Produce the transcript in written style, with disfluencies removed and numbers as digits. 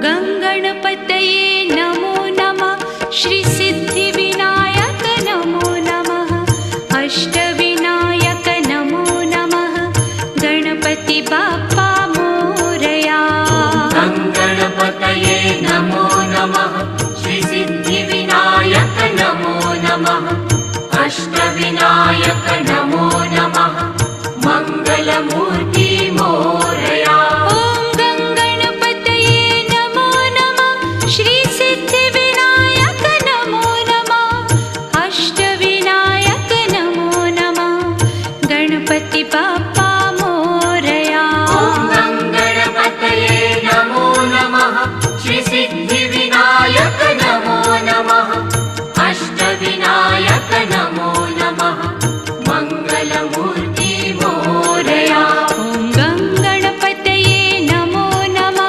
गङ्गणपतये नमो नमः। श्रीसिद्धिविनायक नमो नमः। अष्टविनायक नमो नमः। गणपति बाप्पा मोरया। गङ्गणपतये नमो नमः। श्रीसिद्धिविनायक नमो नमः। अष्टविनायक नमो